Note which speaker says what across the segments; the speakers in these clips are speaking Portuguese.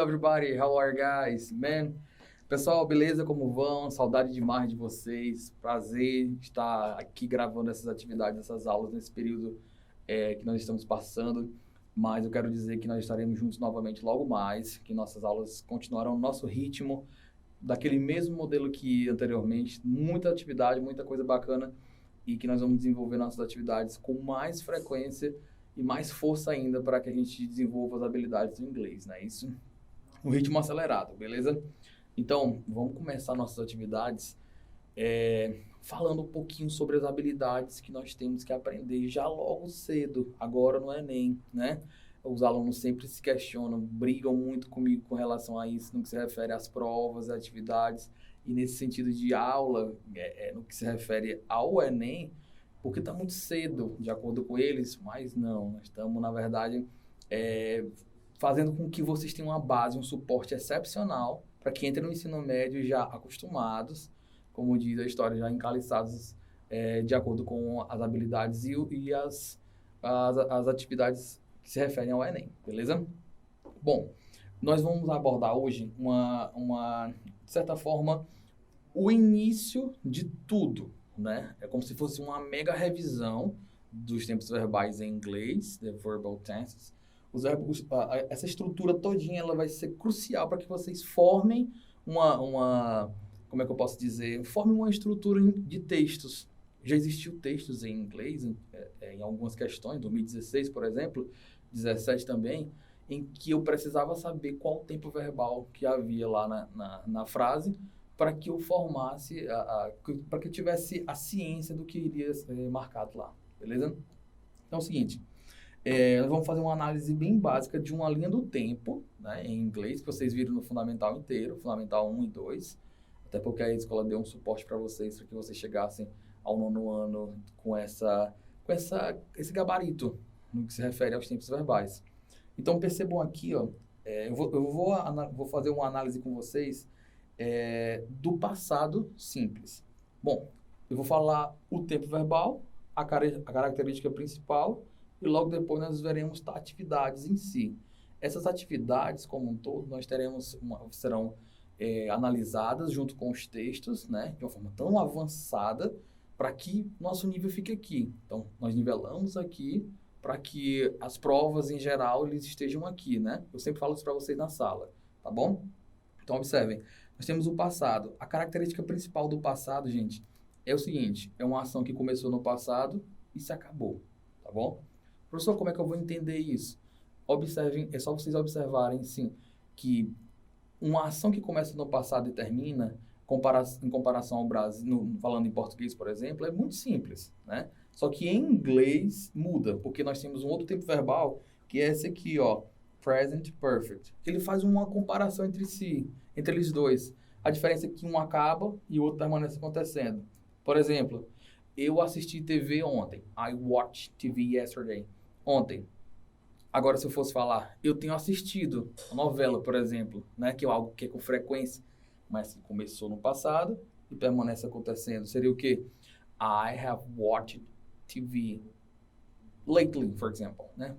Speaker 1: everybody, how are you guys? Man, pessoal, beleza? Como vão? Saudade demais de vocês. Prazer estar aqui gravando essas atividades, essas aulas nesse período que nós estamos passando. Mas eu quero dizer que nós estaremos juntos novamente logo mais, que nossas aulas continuarão no nosso ritmo, daquele mesmo modelo que anteriormente. Muita atividade, muita coisa bacana e que nós vamos desenvolver nossas atividades com mais frequência e mais força ainda para que a gente desenvolva as habilidades do inglês, né? Isso no ritmo acelerado, beleza? Então, vamos começar nossas atividades falando um pouquinho sobre as habilidades que nós temos que aprender já logo cedo, agora no Enem, né? Os alunos sempre se questionam, brigam muito comigo com relação a isso, no que se refere às provas, às atividades, e nesse sentido de aula, no que se refere ao Enem, porque está muito cedo, de acordo com eles, mas não, nós estamos, na verdade, fazendo com que vocês tenham uma base, um suporte excepcional, para que entrem no ensino médio já acostumados, como diz a história, já encaliçados de acordo com as habilidades e as atividades que se referem ao Enem, beleza? Bom, nós vamos abordar hoje de certa forma, o início de tudo, né? É como se fosse uma mega revisão dos tempos verbais em inglês, the verbal tenses. Essa estrutura todinha, ela vai ser crucial para que vocês formem como é que eu posso dizer? Formem uma estrutura de textos. Já existiu textos em inglês, em algumas questões, 2016, por exemplo, 17 também, em que eu precisava saber qual o tempo verbal que havia lá na frase, para que eu formasse, para que eu tivesse a ciência do que iria ser marcado lá, beleza? Então é o seguinte, nós vamos fazer uma análise bem básica de uma linha do tempo, né, em inglês, que vocês viram no Fundamental inteiro, Fundamental 1 e 2, até porque a escola deu um suporte para vocês, para que vocês chegassem ao 9º ano com esse gabarito, no que se refere aos tempos verbais. Então percebam aqui, ó, eu vou fazer uma análise com vocês do passado simples. Bom, eu vou falar o tempo verbal, a característica principal, e logo depois nós veremos atividades em si. Essas atividades, como um todo, nós serão analisadas junto com os textos, né, de uma forma tão avançada, para que nosso nível fique aqui. Então, nós nivelamos aqui para que as provas, em geral, eles estejam aqui, né? Eu sempre falo isso para vocês na sala, tá bom? Então, observem. Nós temos o passado. A característica principal do passado, gente, é o seguinte. É uma ação que começou no passado e se acabou, tá bom? Professor, como é que eu vou entender isso? Observem, é só vocês observarem, sim, que uma ação que começa no passado e termina, em comparação ao Brasil, falando em português, por exemplo, é muito simples, né? Só que em inglês muda, porque nós temos um outro tempo verbal, que é esse aqui, ó, present perfect. Ele faz uma comparação entre eles dois. A diferença é que um acaba e o outro permanece acontecendo. Por exemplo, eu assisti TV ontem. I watched TV yesterday. Ontem. Agora, se eu fosse falar, eu tenho assistido a novela, por exemplo, né, que é algo que é com frequência, mas que começou no passado e permanece acontecendo. Seria o quê? I have watched TV lately, for example, né?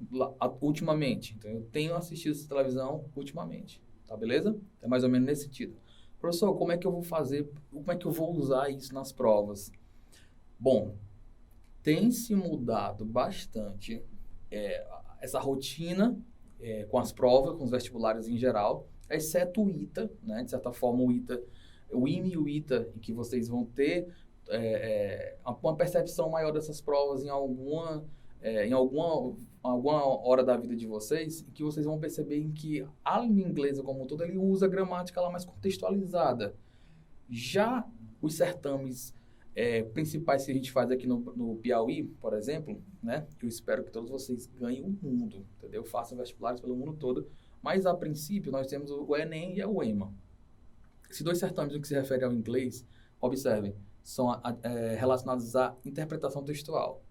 Speaker 1: Ultimamente. Então, eu tenho assistido essa televisão ultimamente, tá beleza? É mais ou menos nesse sentido. Professor, como é que eu vou fazer, como é que eu vou usar isso nas provas? Bom, tem se mudado bastante essa rotina com as provas, com os vestibulares em geral, exceto o ITA, né? De certa forma, o IME e o ITA, em que vocês vão ter uma percepção maior dessas provas em alguma hora da vida de vocês, e que vocês vão perceber em que a língua inglesa como um todo, ele usa a gramática lá mais contextualizada. Já os certames principais que a gente faz aqui no Piauí, por exemplo, né? Eu espero que todos vocês ganhem o mundo, entendeu? Façam vestibulares pelo mundo todo, mas a princípio nós temos o Enem e o EMA. Esses dois certames, no que se refere ao inglês, observem, são relacionados à interpretação textual.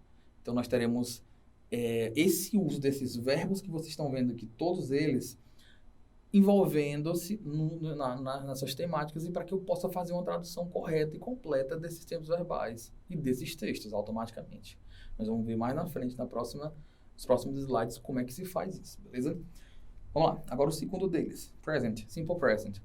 Speaker 1: Então, nós teremos esse uso desses verbos que vocês estão vendo aqui, todos eles, envolvendo-se nas suas temáticas e para que eu possa fazer uma tradução correta e completa desses tempos verbais e desses textos automaticamente. Nós vamos ver mais na frente, nos próximos slides, como é que se faz isso, beleza? Vamos lá. Agora o segundo deles. Present. Simple present.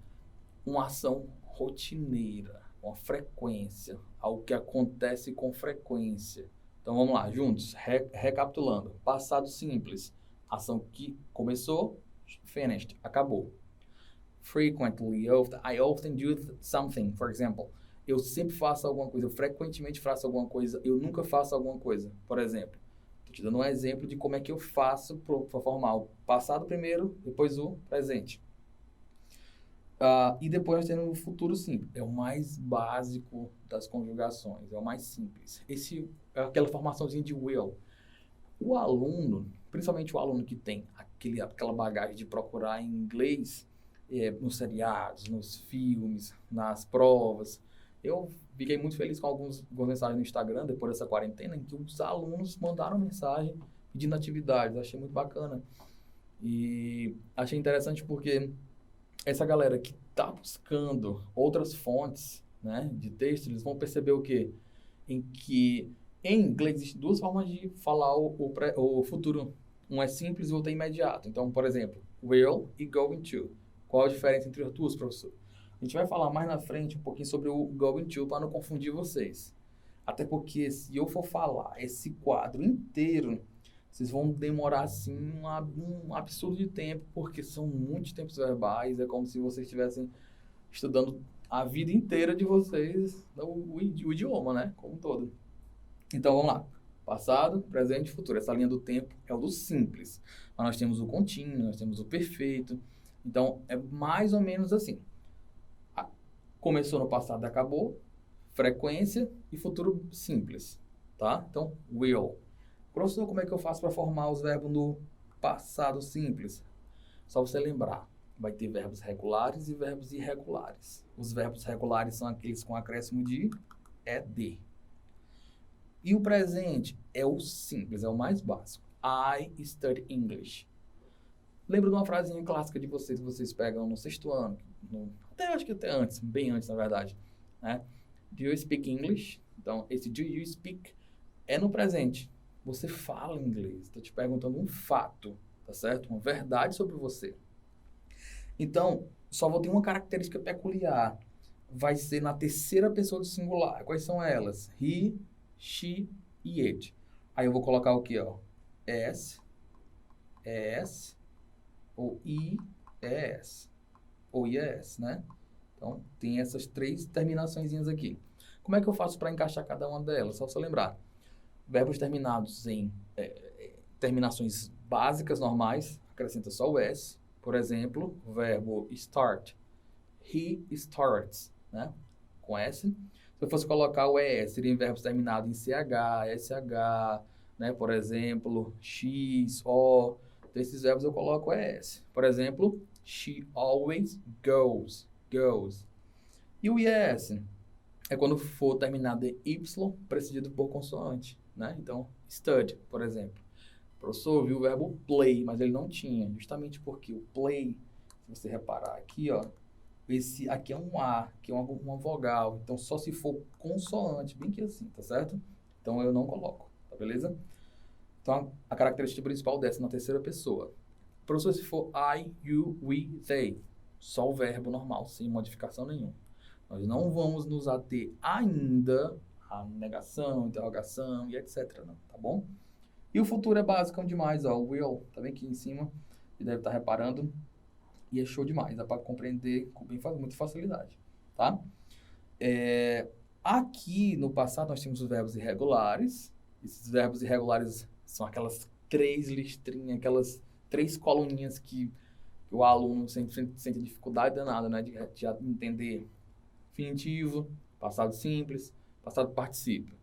Speaker 1: Uma ação rotineira. Uma frequência. Algo que acontece com frequência. Então, vamos lá. Juntos. Recapitulando. Passado simples. Ação que começou, finished. Acabou. Frequently. I often do something. For example. Eu sempre faço alguma coisa. Eu frequentemente faço alguma coisa. Eu nunca faço alguma coisa. Por exemplo. Te dando um exemplo de como é que eu faço para formar o passado primeiro, depois o presente. E depois nós temos o futuro simples. É o mais básico das conjugações, é o mais simples. Esse é aquela formaçãozinha de will. O aluno, principalmente o aluno que tem aquela bagagem de procurar em inglês, nos seriados, nos filmes, nas provas, eu fiquei muito feliz com algumas mensagens no Instagram, depois dessa quarentena, em que os alunos mandaram mensagem pedindo atividades. Achei muito bacana. E achei interessante porque essa galera que está buscando outras fontes, né, de texto, eles vão perceber o quê? Em que em inglês existem duas formas de falar o futuro. Um é simples e o outro é imediato. Então, por exemplo, will e going to. Qual a diferença entre as duas, professor? A gente vai falar mais na frente um pouquinho sobre o going to para não confundir vocês. Até porque se eu for falar esse quadro inteiro, vocês vão demorar assim um absurdo de tempo, porque são muitos tempos verbais, é como se vocês estivessem estudando a vida inteira de vocês, o idioma, né, como um todo. Então vamos lá. Passado, presente e futuro. Essa linha do tempo é o do simples. Mas nós temos o contínuo, nós temos o perfeito. Então é mais ou menos assim. Começou no passado e acabou, frequência e futuro simples, tá? Então, will. Professor, como é que eu faço para formar os verbos no passado simples? Só você lembrar, vai ter verbos regulares e verbos irregulares. Os verbos regulares são aqueles com acréscimo de ed. E o presente é o simples, é o mais básico. I study English. Lembro de uma frasinha clássica de vocês que vocês pegam no sexto ano, acho que até antes, bem antes, na verdade, né? Do you speak English? Então, esse do you speak é no presente. Você fala inglês. Estou te perguntando um fato, tá certo? Uma verdade sobre você. Então, só vou ter uma característica peculiar. Vai ser na terceira pessoa do singular. Quais são elas? He, she e it. Aí eu vou colocar o quê, ó? S, ou I, ES. Ou IES, né? Então, tem essas três terminaçõezinhas aqui. Como é que eu faço para encaixar cada uma delas? Só você lembrar. Verbos terminados em terminações básicas, normais, acrescenta só o S. Por exemplo, o verbo start. He starts, né? Com S. Se eu fosse colocar o ES, seria em verbos terminados em CH, SH, né? Por exemplo, X, O. Então, esses verbos eu coloco ES. Por exemplo, she always goes. E o IS é quando for terminado em Y, precedido por consoante, né? Então, study, por exemplo. O professor viu o verbo play, mas ele não tinha, justamente porque o play, se você reparar aqui, ó, esse aqui é um A, que é uma vogal, então só se for consoante, bem que assim, tá certo? Então eu não coloco, tá beleza? Então a característica principal desce na terceira pessoa. Professor, se for I, you, we, they, só o verbo normal, sem modificação nenhuma. Nós não vamos nos ater ainda à negação, interrogação e etc. Não, tá bom? E o futuro é básico demais, ó. O will, tá bem aqui em cima. Você deve estar reparando. E é show demais, dá para compreender com muita facilidade, tá? Aqui no passado nós temos os verbos irregulares. Esses verbos irregulares são aquelas três listrinhas, aquelas três coluninhas que o aluno sente dificuldade danada, né? De entender infinitivo, passado simples, passado particípio.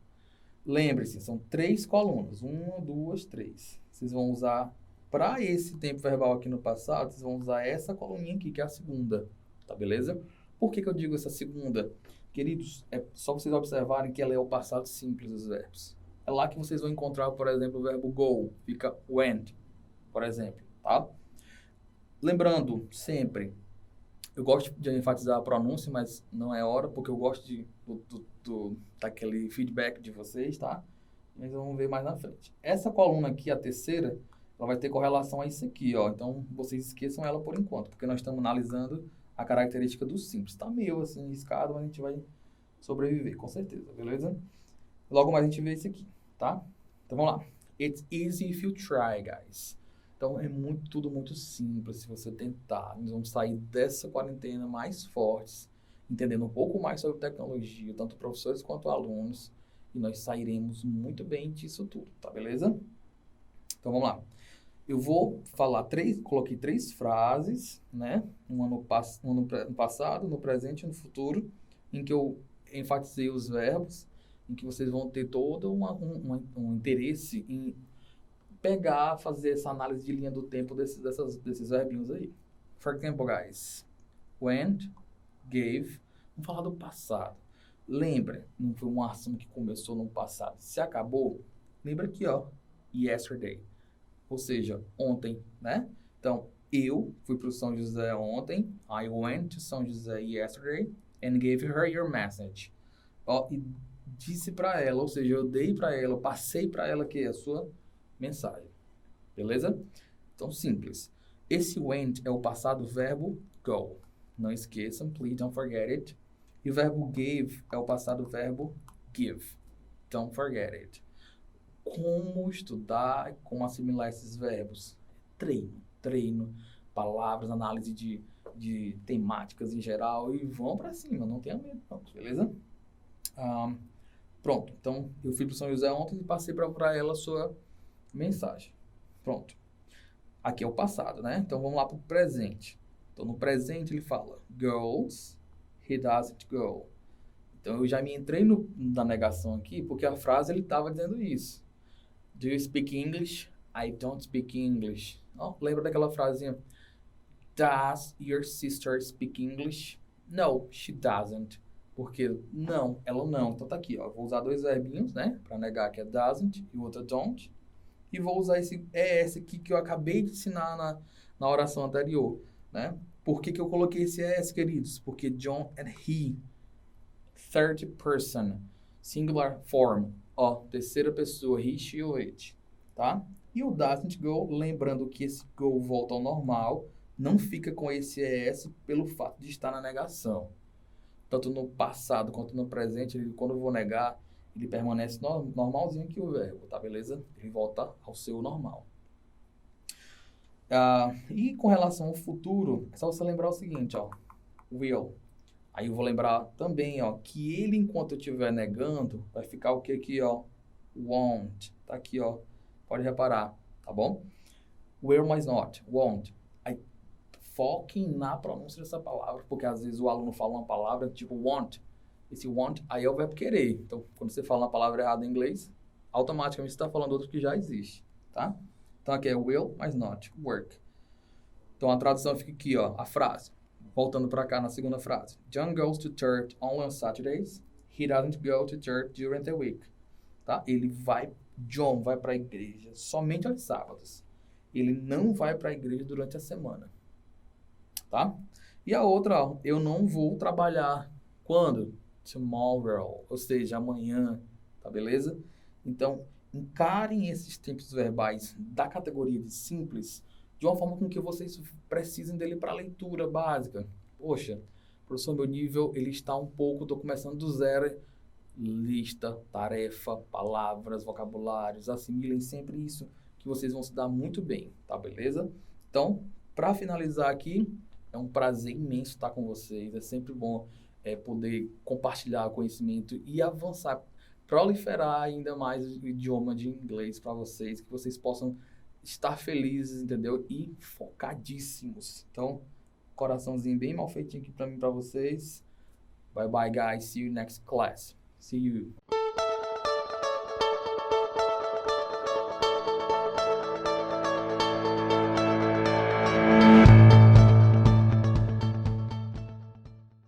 Speaker 1: Lembre-se, são três colunas. 1, 2, 3. Vocês vão usar, para esse tempo verbal aqui no passado, vocês vão usar essa coluninha aqui, que é a segunda. Tá beleza? Por que eu digo essa segunda? Queridos, é só vocês observarem que ela é o passado simples dos verbos. É lá que vocês vão encontrar, por exemplo, o verbo go. Fica went, por exemplo, tá? Lembrando, sempre, eu gosto de enfatizar a pronúncia, mas não é hora, porque eu gosto daquele feedback de vocês, tá? Mas vamos ver mais na frente. Essa coluna aqui, a terceira, ela vai ter correlação a isso aqui, ó. Então, vocês esqueçam ela por enquanto, porque nós estamos analisando a característica do simples. Tá meio assim, riscado, mas a gente vai sobreviver, com certeza, beleza? Logo mais a gente vê isso aqui, tá? Então, vamos lá. It's easy if you try, guys. Então, é tudo muito simples se você tentar. Nós vamos sair dessa quarentena mais fortes, entendendo um pouco mais sobre tecnologia, tanto professores quanto alunos, e nós sairemos muito bem disso tudo, tá beleza? Então, vamos lá. Eu vou falar coloquei 3 frases, né? Uma no passado, no presente e no futuro, em que eu enfatizei os verbos, em que vocês vão ter todo um interesse em pegar, fazer essa análise de linha do tempo desses verbinhos aí. For example, guys, went, gave, vamos falar do passado. Lembra, não foi uma ação que começou no passado. Se acabou, lembra aqui, ó, yesterday. Ou seja, ontem, né? Então, eu fui para o São José ontem. I went to São José yesterday and gave her your message. Ó, e disse para ela, ou seja, eu dei para ela, eu passei para ela que é a sua mensagem. Beleza? Então, simples. Esse went é o passado verbo go. Não esqueçam, please don't forget it. E o verbo gave é o passado verbo give. Don't forget it. Como estudar, como assimilar esses verbos? Treino, palavras, análise de temáticas em geral e vão para cima, não tenha medo, não, beleza? Pronto, então eu fui para São José ontem e passei para ela a sua mensagem. Pronto. Aqui é o passado, né? Então vamos lá para o presente. Então no presente ele fala goes, he doesn't go. Então eu já me entrei na negação aqui porque a frase ele estava dizendo isso. Do you speak English? I don't speak English. Oh, lembra daquela frasinha? Does your sister speak English? No, she doesn't. Porque não, ela não. Então tá aqui, ó. Vou usar 2 verbinhos, né? Para negar que é doesn't e o outro don't. E vou usar esse ES aqui que eu acabei de ensinar na oração anterior, né? Por que eu coloquei esse ES, queridos? Porque John and he, third person, singular form, ó, terceira pessoa, he, she ou it, tá? E o doesn't go, lembrando que esse go volta ao normal, não fica com esse ES pelo fato de estar na negação. Tanto no passado quanto no presente, quando eu vou negar, ele permanece normalzinho que o verbo, tá beleza? Ele volta ao seu normal. E com relação ao futuro, é só você lembrar o seguinte, ó. Will. Aí eu vou lembrar também, ó, que ele, enquanto eu estiver negando, vai ficar o que aqui, ó? Won't. Tá aqui, ó. Pode reparar, tá bom? Will mais not. Won't. Aí, foquem na pronúncia dessa palavra, porque às vezes o aluno fala uma palavra tipo want. Esse want, aí é o verbo querer. Então, quando você fala uma palavra errada em inglês, automaticamente você está falando outro que já existe, tá? Então, aqui é will mais not. Work. Então, a tradução fica aqui, ó. A frase. Voltando para cá na segunda frase. John goes to church only on Saturdays. He doesn't go to church during the week. Tá? John vai para a igreja somente aos sábados. Ele não vai para a igreja durante a semana. Tá? E a outra, ó. Eu não vou trabalhar. Quando? Tomorrow. Ou seja, amanhã. Tá beleza? Então, encarem esses tempos verbais da categoria de simples de uma forma com que vocês precisem dele para leitura básica. Poxa, professor, meu nível ele está um pouco, estou começando do zero. Lista, tarefa, palavras, vocabulários, assimilem sempre isso que vocês vão se dar muito bem, tá beleza? Então, para finalizar aqui, é um prazer imenso estar com vocês, é sempre bom poder compartilhar conhecimento e avançar, proliferar ainda mais o idioma de inglês para vocês, que vocês possam estar felizes, entendeu? E focadíssimos. Então, coraçãozinho bem mal feitinho aqui para mim, para vocês. Bye bye, guys. See you next class. See you.